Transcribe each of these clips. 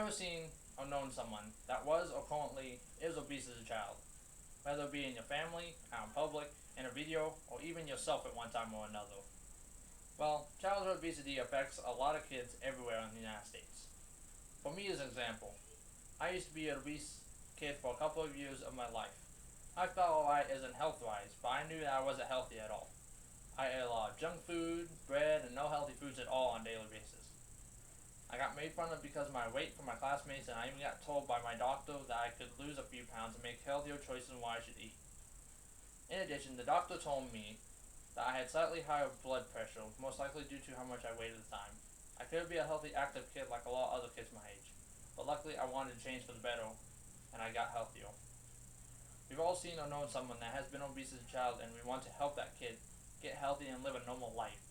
ever seen or known someone that was or currently is obese as a child? Whether it be in your family, out in public, in a video, or even yourself at one time or another. Well, childhood obesity affects a lot of kids everywhere in the United States. For me as an example, I used to be an obese kid for a couple of years of my life. I felt alright as in health wise, but I knew that I wasn't healthy at all. I ate a lot of junk food, bread, and no healthy foods at all on a daily basis. I got made fun of because of my weight from my classmates, and I even got told by my doctor that I could lose a few pounds and make healthier choices in what I should eat. In addition, the doctor told me that I had slightly higher blood pressure, most likely due to how much I weighed at the time. I could be a healthy, active kid like a lot of other kids my age, but luckily I wanted to change for the better, and I got healthier. We've all seen or known someone that has been obese as a child, and we want to help that kid get healthy and live a normal life.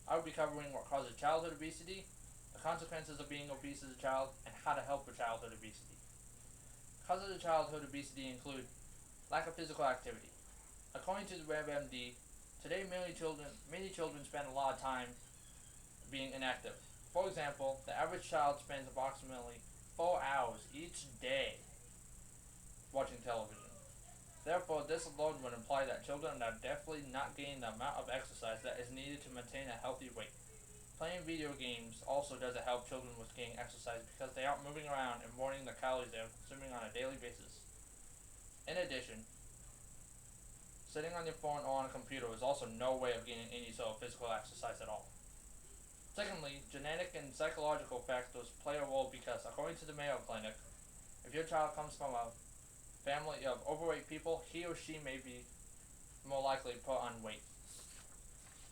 I will be covering what causes childhood obesity, the consequences of being obese as a child, and how to help with childhood obesity. Causes of childhood obesity include lack of physical activity. According to the WebMD, today many children spend a lot of time being inactive. For example, the average child spends approximately 4 hours each day watching television. Therefore, this alone would imply that children are definitely not getting the amount of exercise that is needed to maintain a healthy weight. Playing video games also doesn't help children with getting exercise because they aren't moving around and burning the calories they are consuming on a daily basis. In addition, sitting on your phone or on a computer is also no way of getting any sort of physical exercise at all. Secondly, genetic and psychological factors play a role because, according to the Mayo Clinic, if your child comes from a family of overweight people, he or she may be more likely to put on weight.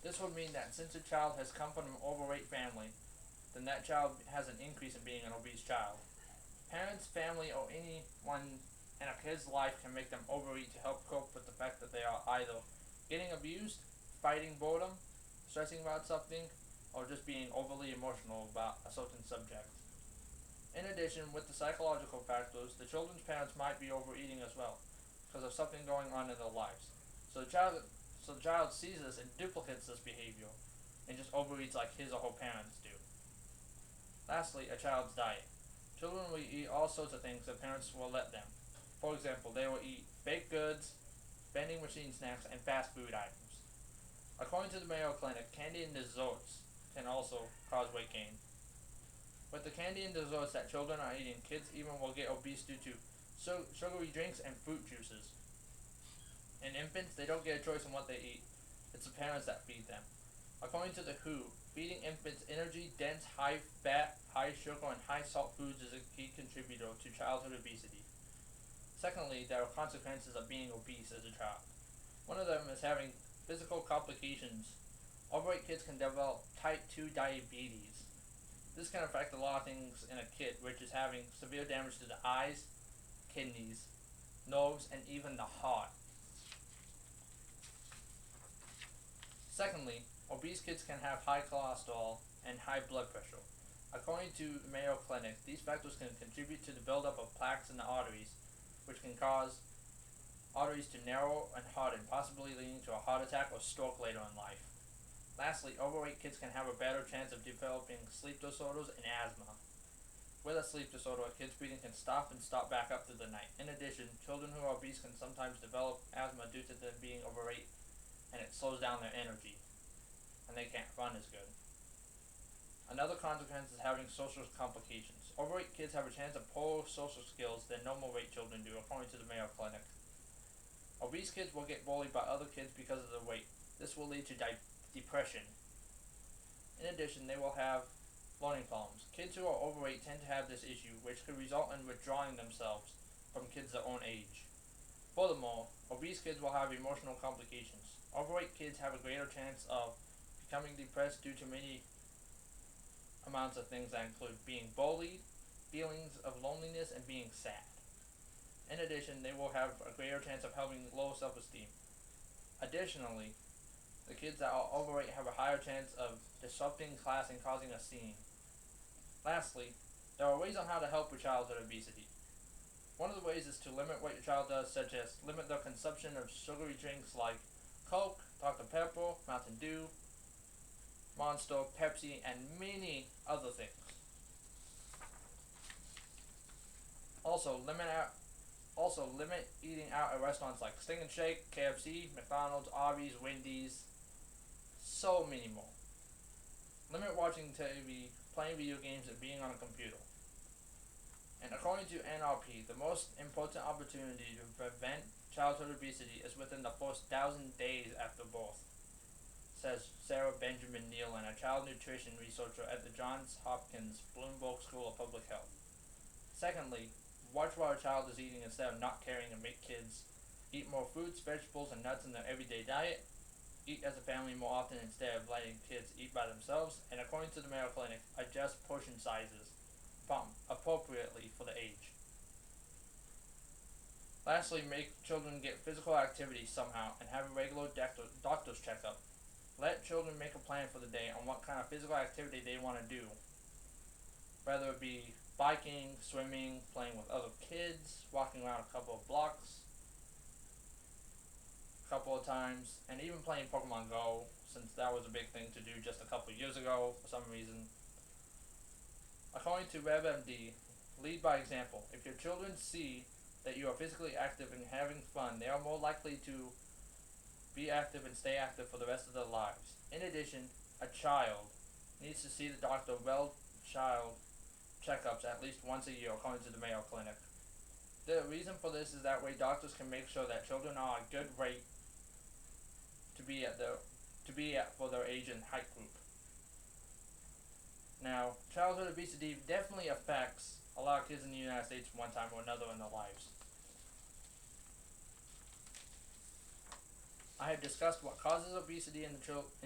This would mean that since a child has come from an overweight family, then that child has an increase in being an obese child. Parents, family, or anyone in a kid's life can make them overeat to help cope with the fact that they are either getting abused, fighting boredom, stressing about something, or just being overly emotional about a certain subject. In addition, with the psychological factors, the children's parents might be overeating as well, because of something going on in their lives. So the child sees this and duplicates this behavior, and just overeats like his or her parents do. Lastly, a child's diet. Children will eat all sorts of things that parents will let them. For example, they will eat baked goods, vending machine snacks, and fast food items. According to the Mayo Clinic, candy and desserts can also cause weight gain. With the candy and desserts that children are eating, kids even will get obese due to sugary drinks and fruit juices. In infants, they don't get a choice in what they eat. It's the parents that feed them. According to the WHO, feeding infants energy-dense, high-fat, high-sugar, and high-salt foods is a key contributor to childhood obesity. Secondly, there are consequences of being obese as a child. One of them is having physical complications. Overweight kids can develop type 2 diabetes. This can affect a lot of things in a kid, which is having severe damage to the eyes, kidneys, nerves, and even the heart. Secondly, obese kids can have high cholesterol and high blood pressure. According to Mayo Clinic, these factors can contribute to the buildup of plaques in the arteries, which can cause arteries to narrow and harden, possibly leading to a heart attack or stroke later in life. Lastly, overweight kids can have a better chance of developing sleep disorders and asthma. With a sleep disorder, a kid's breathing can stop and start back up through the night. In addition, children who are obese can sometimes develop asthma due to them being overweight, and it slows down their energy, and they can't run as good. Another consequence is having social complications. Overweight kids have a chance of poorer social skills than normal weight children do, according to the Mayo Clinic. Obese kids will get bullied by other kids because of their weight. This will lead to depression. In addition, they will have learning problems. Kids who are overweight tend to have this issue, which could result in withdrawing themselves from kids their own age. Furthermore, obese kids will have emotional complications. Overweight kids have a greater chance of becoming depressed due to many amounts of things that include being bullied, feelings of loneliness, and being sad. In addition, they will have a greater chance of having low self-esteem. Additionally, the kids that are overweight have a higher chance of disrupting class and causing a scene. Lastly, there are ways on how to help with childhood obesity. One of the ways is to limit what your child does, such as limit their consumption of sugary drinks like Coke, Dr. Pepper, Mountain Dew, Monster, Pepsi, and many other things. Also, limit eating out at restaurants like Sting and Shake, KFC, McDonald's, Arby's, Wendy's, so many more. Limit watching TV, playing video games, and being on a computer. And according to NRP, the most important opportunity to prevent childhood obesity is within the first 1,000 days after birth, says Sarah Benjamin Nealon, a child nutrition researcher at the Johns Hopkins Bloomberg School of Public Health. Secondly, watch what a child is eating instead of not caring and make kids eat more fruits, vegetables, and nuts in their everyday diet. Eat as a family more often instead of letting kids eat by themselves. And according to the Mayo Clinic, adjust portion sizes appropriately for the age. Lastly, make children get physical activity somehow and have a regular doctor's checkup. Let children make a plan for the day on what kind of physical activity they want to do, whether it be biking, swimming, playing with other kids, walking around a couple of blocks a couple of times, and even playing Pokemon Go, since that was a big thing to do just a couple of years ago for some reason. According to WebMD, lead by example. If your children see that you are physically active and having fun, they are more likely to be active and stay active for the rest of their lives. In addition, a child needs to see the doctor well child checkups at least once a year, according to the Mayo Clinic. The reason for this is that way doctors can make sure that children are a good weight to be at for their age and height group. Now, childhood obesity definitely affects a lot of kids in the United States one time or another in their lives. I have discussed what causes obesity in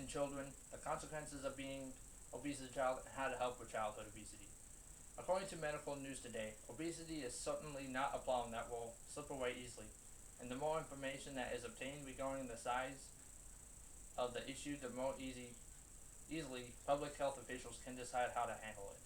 children, the consequences of being obese as a child, and how to help with childhood obesity. According to Medical News Today, obesity is certainly not a problem that will slip away easily, and the more information that is obtained regarding the size of the issue, the more easily public health officials can decide how to handle it.